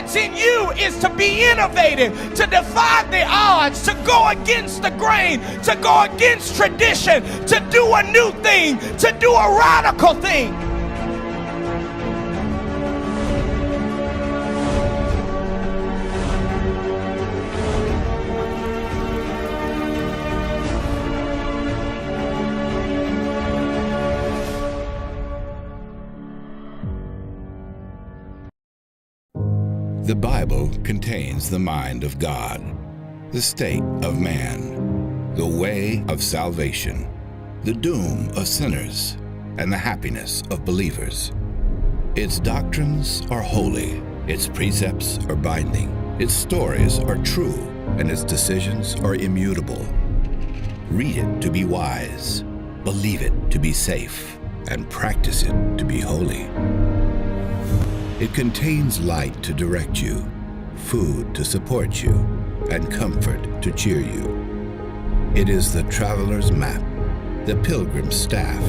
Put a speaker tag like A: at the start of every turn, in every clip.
A: that's in you is to be innovative, to defy the odds, to go against the grain, to go against tradition, to do a new thing, to do a radical thing.
B: The Bible contains the mind of God, the state of man, the way of salvation, the doom of sinners, and the happiness of believers. Its doctrines are holy, its precepts are binding, its stories are true, and its decisions are immutable. Read it to be wise, believe it to be safe, and practice it to be holy. It contains light to direct you, food to support you, and comfort to cheer you. It is the traveler's map, the pilgrim's staff,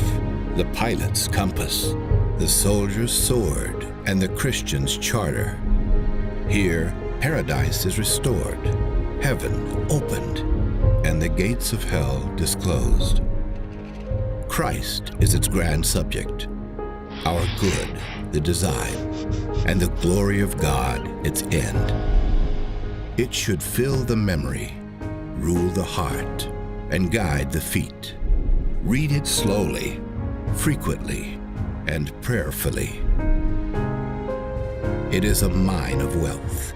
B: the pilot's compass, the soldier's sword, and the Christian's charter. Here, paradise is restored, heaven opened, and the gates of hell disclosed. Christ is its grand subject, our good, the design, and the glory of God, its end. It should fill the memory, rule the heart, and guide the feet. Read it slowly, frequently, and prayerfully. It is a mine of wealth,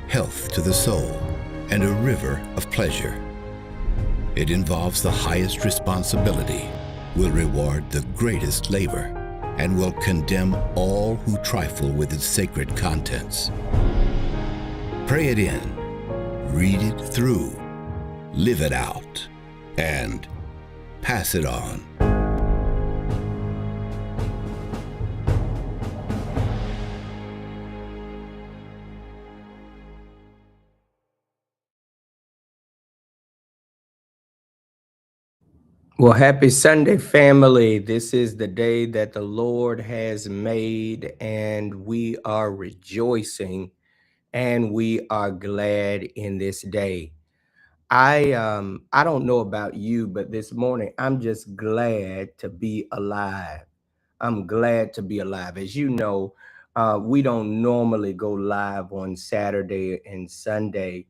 B: health to the soul, and a river of pleasure. It involves the highest responsibility, will reward the greatest labor, and will condemn all who trifle with its sacred contents. Pray it in, read it through, live it out, and pass it on.
C: Well, happy Sunday, family. This is the day that the Lord has made, and we are rejoicing and we are glad in this day. I don't know about you, but this morning I'm just glad to be alive. I'm glad to be alive. As you know, we don't normally go live on Saturday and Sunday.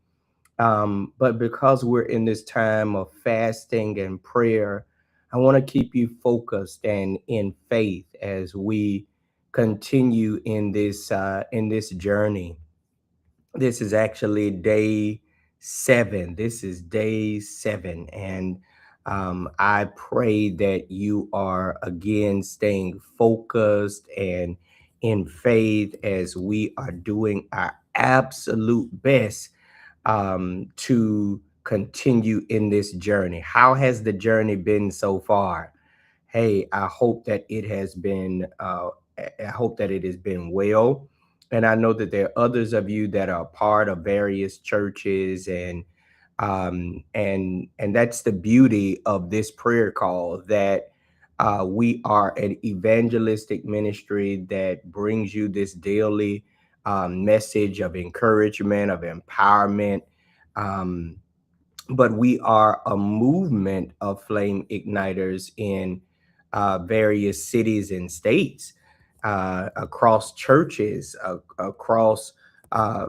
C: But because we're in this time of fasting and prayer, I want to keep you focused and in faith as we continue in this journey. This is actually day 7. This is day 7, and I pray that you are again staying focused and in faith as we are doing our absolute best to continue in this journey. How has the journey been so far? Hey, I hope that it has been. I hope that it has been well, and I know that there are others of you that are part of various churches, and that's the beauty of this prayer call, that we are an evangelistic ministry that brings you this daily message of encouragement, of empowerment. Um, but we are a movement of flame igniters in various cities and states, across churches, across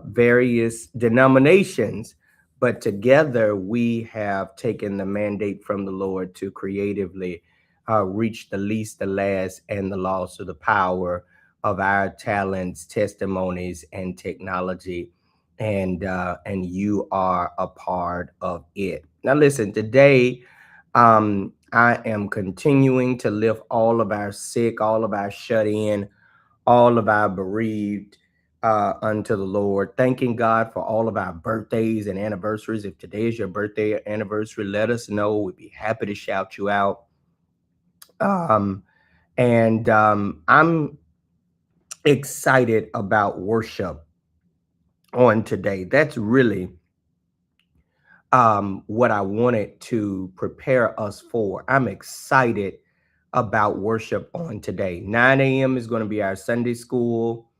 C: various denominations. But together we have taken the mandate from the Lord to creatively reach the least, the last, and the lost through the power of our talents, testimonies, and technology. And you are a part of it. Now, listen, today I am continuing to lift all of our sick, all of our shut in, all of our bereaved unto the Lord, thanking God for all of our birthdays and anniversaries. If today is your birthday or anniversary, let us know. We'd be happy to shout you out. And I'm excited about worship on today. That's really what I wanted to prepare us for. I'm excited about worship on today. 9 a.m. is going to be our Sunday school.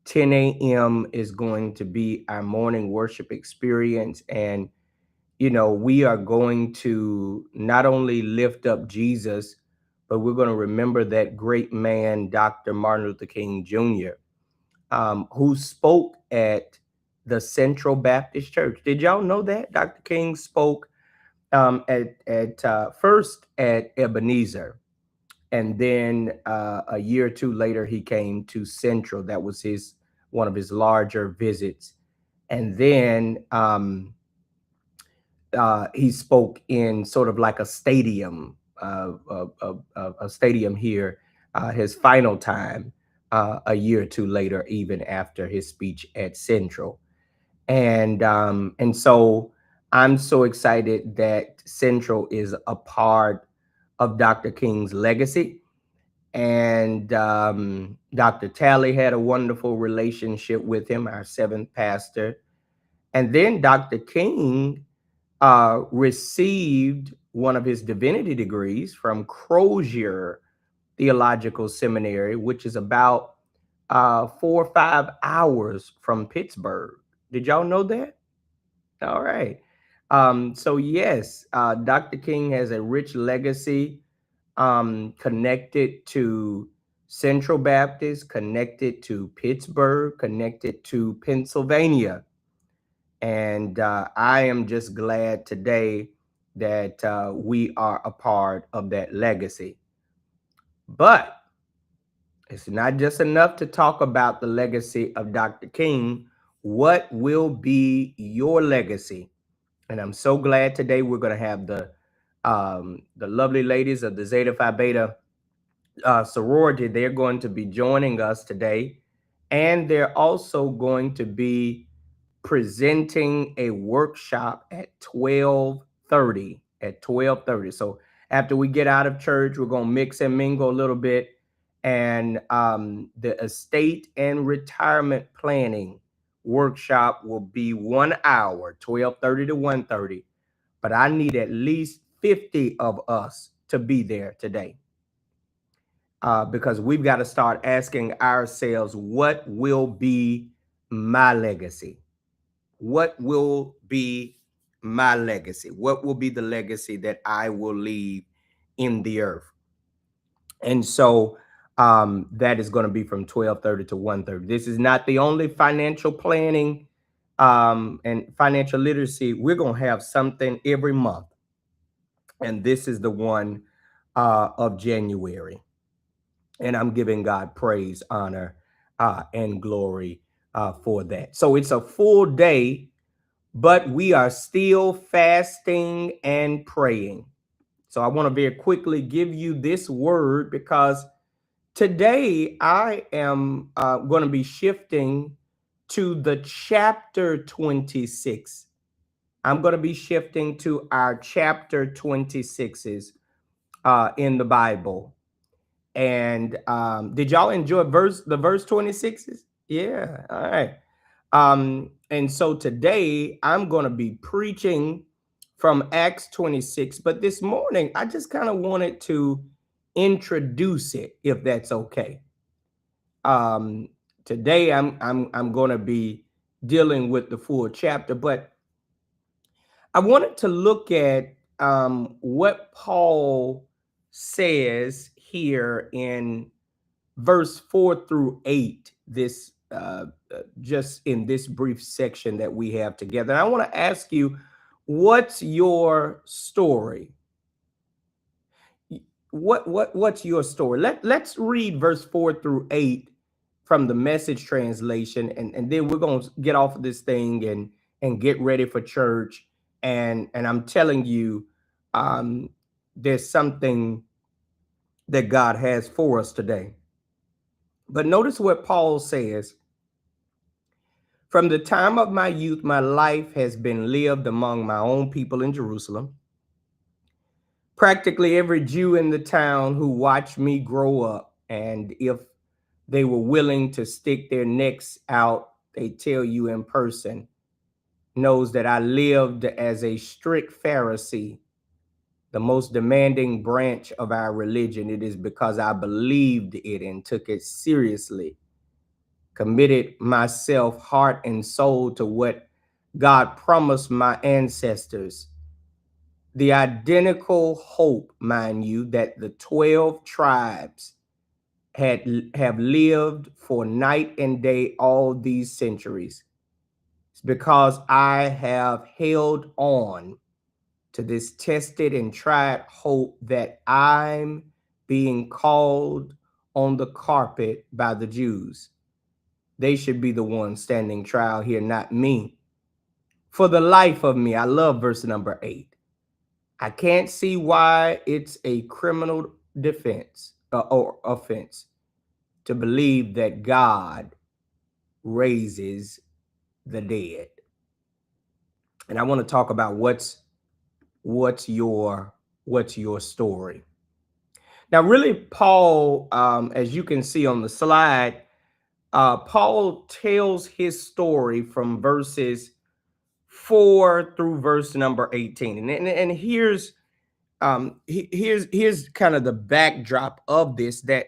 C: 10 a.m. is going to be our morning worship experience. And, we are going to not only lift up Jesus, but we're going to remember that great man, Dr. Martin Luther King Jr., who spoke at the Central Baptist Church. Did y'all know that? Dr. King spoke at first at Ebenezer. And then a year or two later, he came to Central. That was one of his larger visits. And then he spoke in sort of like a stadium, here, his final time, a year or two later, even after his speech at Central. And so I'm so excited that Central is a part of Dr. King's legacy. And Dr. Talley had a wonderful relationship with him, our seventh pastor. And then Dr. King received one of his divinity degrees from Crozier Theological Seminary, which is about 4 or 5 hours from Pittsburgh. Did y'all know that? All right. So yes, Dr. King has a rich legacy, connected to Central Baptist, connected to Pittsburgh, connected to Pennsylvania. And I am just glad today that we are a part of that legacy. But it's not just enough to talk about the legacy of Dr. King. What will be your legacy? And I'm so glad today we're going to have the lovely ladies of the Zeta Phi Beta sorority. They're going to be joining us today, and they're also going to be presenting a workshop at 12:30. At 12:30. So after we get out of church, we're going to mix and mingle a little bit. And the estate and retirement planning workshop will be 1 hour, 12:30 to 1:30. But I need at least 50 of us to be there today. Because we've got to start asking ourselves, what will be my legacy? What will be my legacy? What will be the legacy that I will leave in the earth? And so that is going to be from 12:30 to 1:30. This is not the only financial planning and financial literacy. We're going to have something every month. And this is the one of January. And I'm giving God praise, honor, and glory for that. So it's a full day, but we are still fasting and praying. So I want to very quickly give you this word, because today I am going to be shifting to the chapter 26. I'm going to be shifting to our chapter 26s in the Bible. And did y'all enjoy the verse 26s? Yeah. All right. And so today I'm going to be preaching from Acts 26. But this morning, I just kind of wanted to introduce it, if that's okay. Today I'm going to be dealing with the full chapter, but I wanted to look at what Paul says here in verse 4 through 8, this just in this brief section that we have together. And I want to ask you, what's your story? What's your story? Let's read verse 4 through 8 from the Message translation, and then we're going to get off of this thing and get ready for church. And I'm telling you, there's something that God has for us today. But notice what Paul says. From the time of my youth, my life has been lived among my own people in Jerusalem. Practically every Jew in the town who watched me grow up, and if they were willing to stick their necks out, they tell you in person, knows that I lived as a strict Pharisee, the most demanding branch of our religion. It is because I believed it and took it seriously, committed myself heart and soul to what God promised my ancestors. The identical hope, mind you, that the 12 tribes have lived for night and day all these centuries. It's because I have held on to this tested and tried hope that I'm being called on the carpet by the Jews. They should be the ones standing trial here, not me. For the life of me, I love verse number 8. I can't see why it's a criminal defense or offense to believe that God raises the dead. And I want to talk about what's your story. Now, really, Paul, as you can see on the slide, Paul tells his story from verses 4 through verse number 18, and here's kind of the backdrop of this, that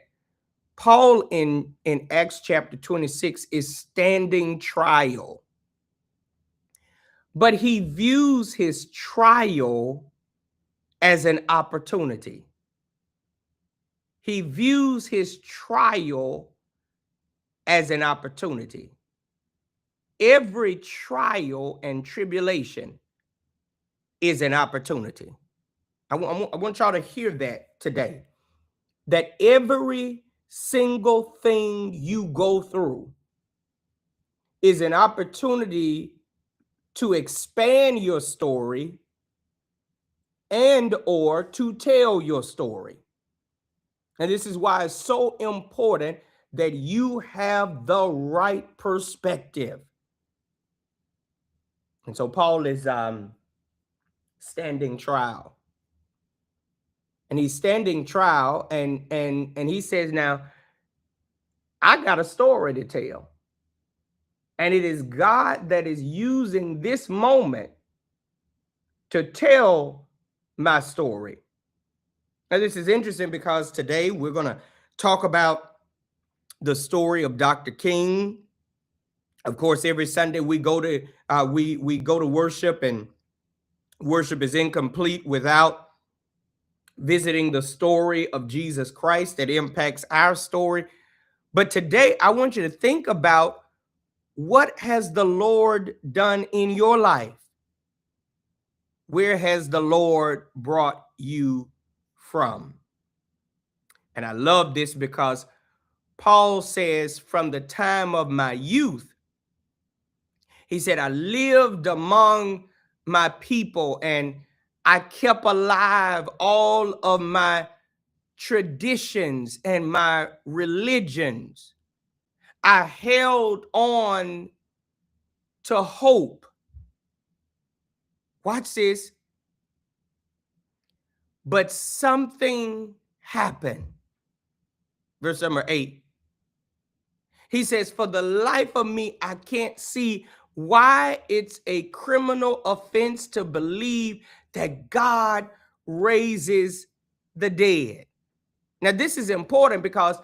C: Paul in Acts chapter 26 is standing trial, but he views his trial as an opportunity. He views his trial as an opportunity. Every trial and tribulation is an opportunity. I want y'all to hear that today, that every single thing you go through is an opportunity to expand your story and or to tell your story. And this is why it's so important that you have the right perspective. And so Paul is standing trial. And he's standing trial, and he says, now, I got a story to tell. And it is God that is using this moment to tell my story. Now, this is interesting because today we're going to talk about the story of Dr. King. Of course, every Sunday we go to we go to worship, and worship is incomplete without visiting the story of Jesus Christ that impacts our story. But today I want you to think about, what has the Lord done in your life? Where has the Lord brought you from? And I love this because Paul says, from the time of my youth, he said, I lived among my people and I kept alive all of my traditions and my religions. I held on to hope. Watch this. But something happened. Verse number 8. He says, for the life of me, I can't see why it's a criminal offense to believe that God raises the dead. Now, this is important because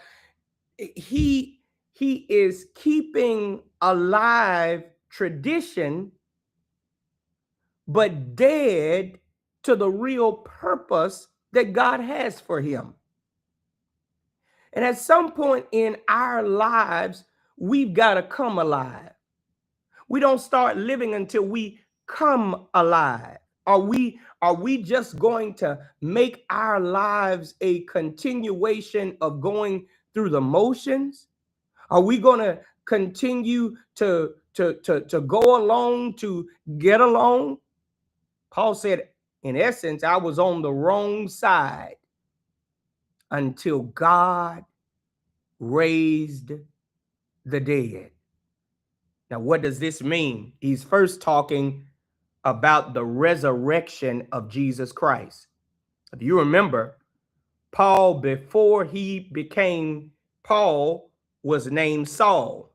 C: he is keeping alive tradition, but dead to the real purpose that God has for him. And at some point in our lives, we've got to come alive. We don't start living until we come alive. Are we just going to make our lives a continuation of going through the motions? Are we going to continue to go along to get along? Paul said, in essence, I was on the wrong side until God raised the dead. Now, what does this mean? He's first talking about the resurrection of Jesus Christ. If you remember, Paul, before he became Paul, was named Saul.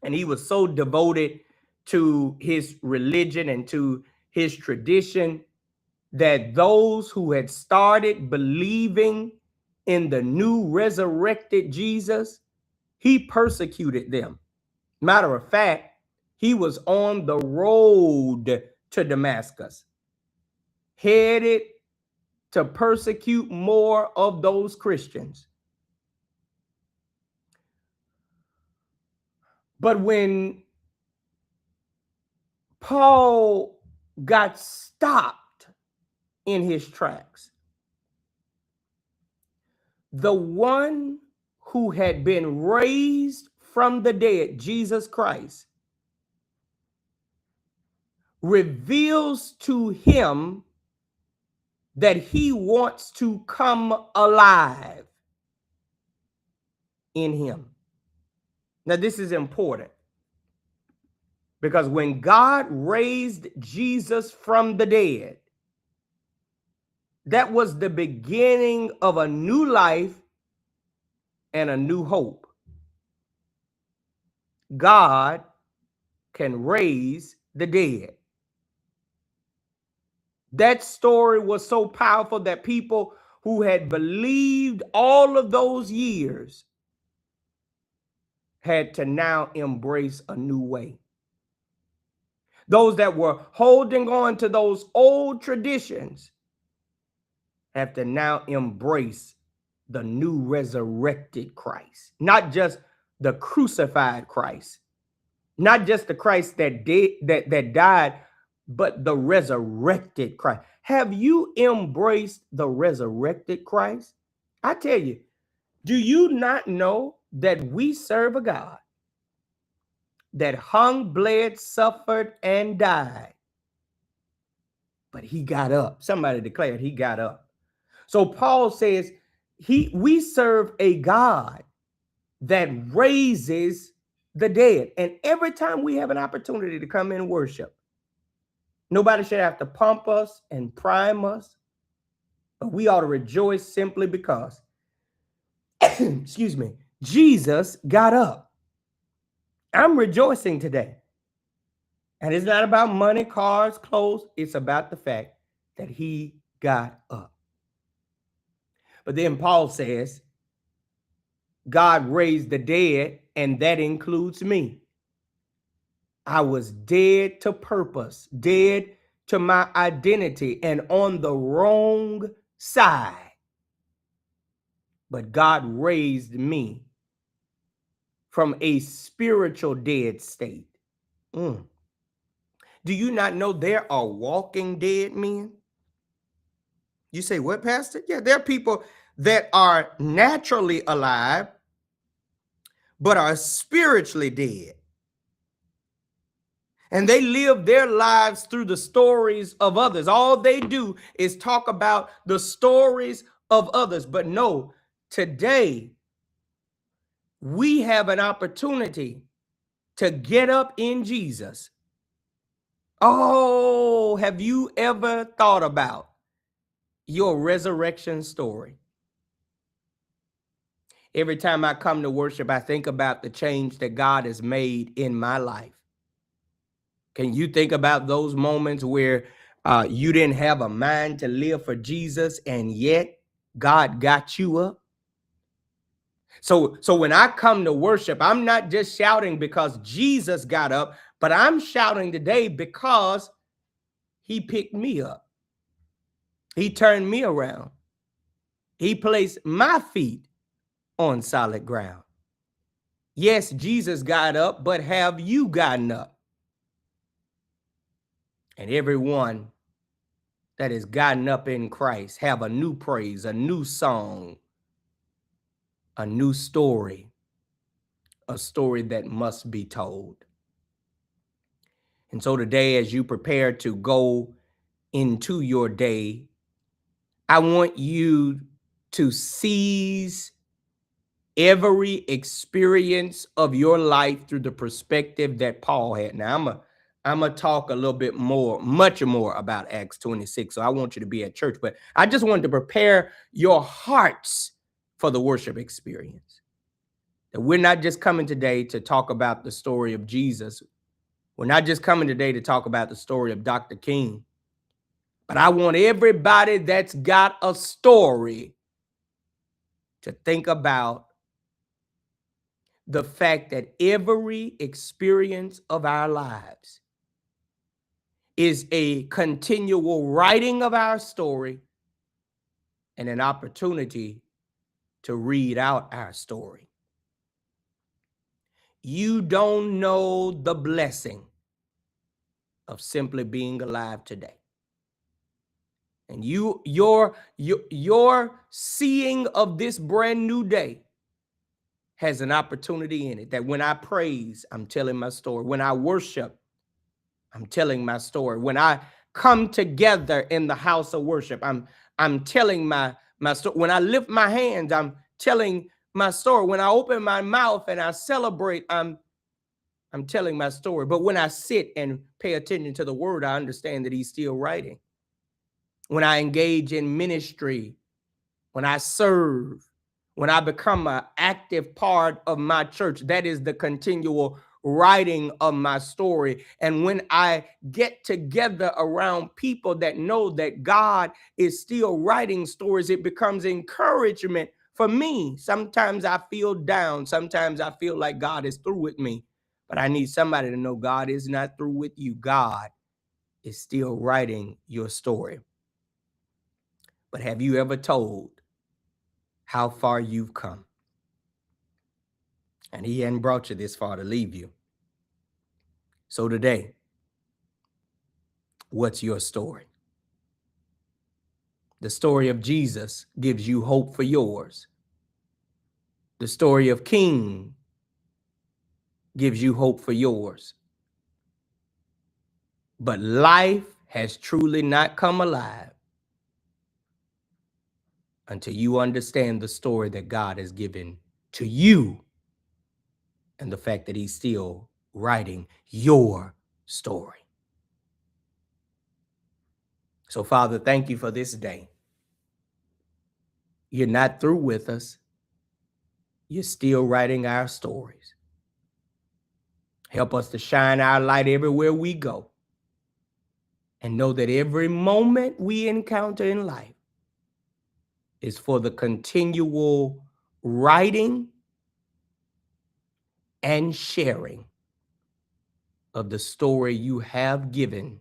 C: And he was so devoted to his religion and to his tradition that those who had started believing in the new resurrected Jesus, he persecuted them. Matter of fact, he was on the road to Damascus, headed to persecute more of those Christians. But when Paul got stopped in his tracks, the one who had been raised from the dead, Jesus Christ, reveals to him that he wants to come alive in him. Now, this is important because when God raised Jesus from the dead, that was the beginning of a new life and a new hope. God can raise the dead. That story was so powerful that people who had believed all of those years had to now embrace a new way. Those that were holding on to those old traditions have to now embrace the new resurrected Christ, not just the crucified Christ, not just the Christ that died, but the resurrected Christ. Have you embraced the resurrected Christ? I tell you, do you not know that we serve a God that hung, bled, suffered, and died, but he got up? Somebody declared he got up. So Paul says we serve a God that raises the dead. And every time we have an opportunity to come in and worship, nobody should have to pump us and prime us, but we ought to rejoice simply because, excuse me, Jesus got up. I'm rejoicing today. And it's not about money, cars, clothes. It's about the fact that he got up. But then Paul says, God raised the dead, and that includes me. I was dead to purpose, dead to my identity, and on the wrong side. But God raised me from a spiritual dead state. Do you not know there are walking dead men? You say, what, Pastor? Yeah, there are people that are naturally alive, but are spiritually dead. And they live their lives through the stories of others. All they do is talk about the stories of others. But no, today we have an opportunity to get up in Jesus. Oh, have you ever thought about your resurrection story? Every time I come to worship, I think about the change that God has made in my life. Can you think about those moments where you didn't have a mind to live for Jesus and yet God got you up? So when I come to worship, I'm not just shouting because Jesus got up, but I'm shouting today because he picked me up. He turned me around. He placed my feet on solid ground. Yes, Jesus got up, but have you gotten up? And everyone that has gotten up in Christ have a new praise, a new song, a new story, a story that must be told. And so today, as you prepare to go into your day, I want you to seize every experience of your life through the perspective that Paul had. Now, I'm going to talk a little bit more, much more about Acts 26. So I want you to be at church, but I just wanted to prepare your hearts for the worship experience. That we're not just coming today to talk about the story of Jesus. We're not just coming today to talk about the story of Dr. King. But I want everybody that's got a story to think about the fact that every experience of our lives is a continual writing of our story and an opportunity to read out our story. You don't know the blessing of simply being alive today. And your seeing of this brand new day has an opportunity in it, that when I praise, I'm telling my story. When I worship, I'm telling my story. When I come together in the house of worship, I'm telling my story. When I lift my hands, I'm telling my story. When I open my mouth and I celebrate, I'm telling my story. But when I sit and pay attention to the word, I understand that he's still writing. When I engage in ministry, when I serve, when I become an active part of my church, that is the continual writing of my story. And when I get together around people that know that God is still writing stories, it becomes encouragement for me. Sometimes I feel down. Sometimes I feel like God is through with me. But I need somebody to know God is not through with you. God is still writing your story. But have you ever told how far you've come? And he hadn't brought you this far to leave you. So today, what's your story? The story of Jesus gives you hope for yours. The story of King gives you hope for yours. But life has truly not come alive until you understand the story that God has given to you and the fact that he's still writing your story. So, Father, thank you for this day. You're not through with us. You're still writing our stories. Help us to shine our light everywhere we go and know that every moment we encounter in life is for the continual writing and sharing of the story you have given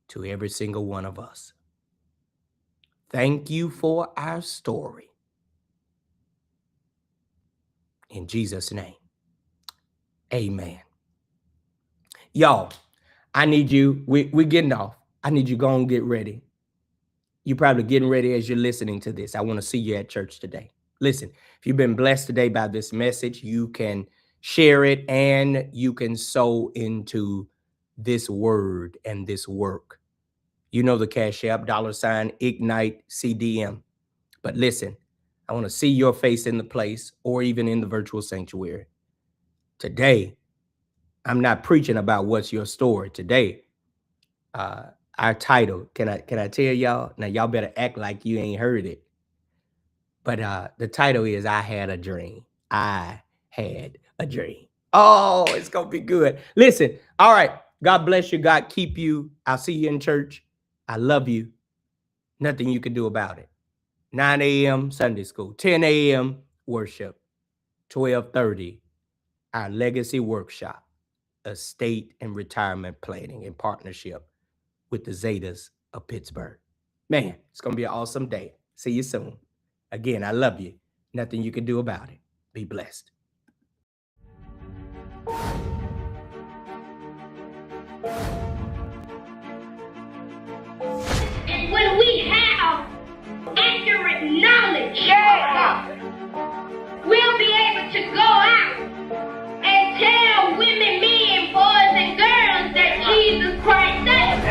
C: to every single one of us. Thank you for our story. In Jesus' name, amen. Y'all, I need you, we're getting off. I need you to go and get ready. You're probably getting ready as you're listening to this. I want to see you at church today. Listen, if you've been blessed today by this message, you can share it and you can sow into this word and this work. You know the Cash App, $Ignite CDM. But listen, I want to see your face in the place or even in the virtual sanctuary. Today, I'm not preaching about what's your story. Today, our title, can I tell y'all? Now, y'all better act like you ain't heard it. But the title is I Had a Dream. I Had a Dream. Oh, it's going to be good. Listen, all right. God bless you. God keep you. I'll see you in church. I love you. Nothing you can do about it. 9 a.m. Sunday school. 10 a.m. worship. 12:30, our legacy workshop, estate and retirement planning in partnership with the Zetas of Pittsburgh. Man, it's going to be an awesome day. See you soon. Again, I love you. Nothing you can do about it. Be blessed.
D: And when we have accurate knowledge, we'll be able to go out and tell women, men, boys, and girls that Jesus Christ saves.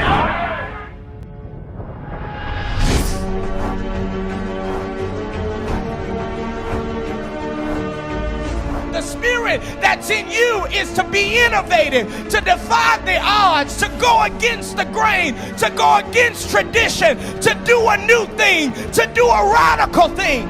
A: The spirit that's in you is to be innovative, to defy the odds, to go against the grain, to go against tradition, to do a new thing, to do a radical thing.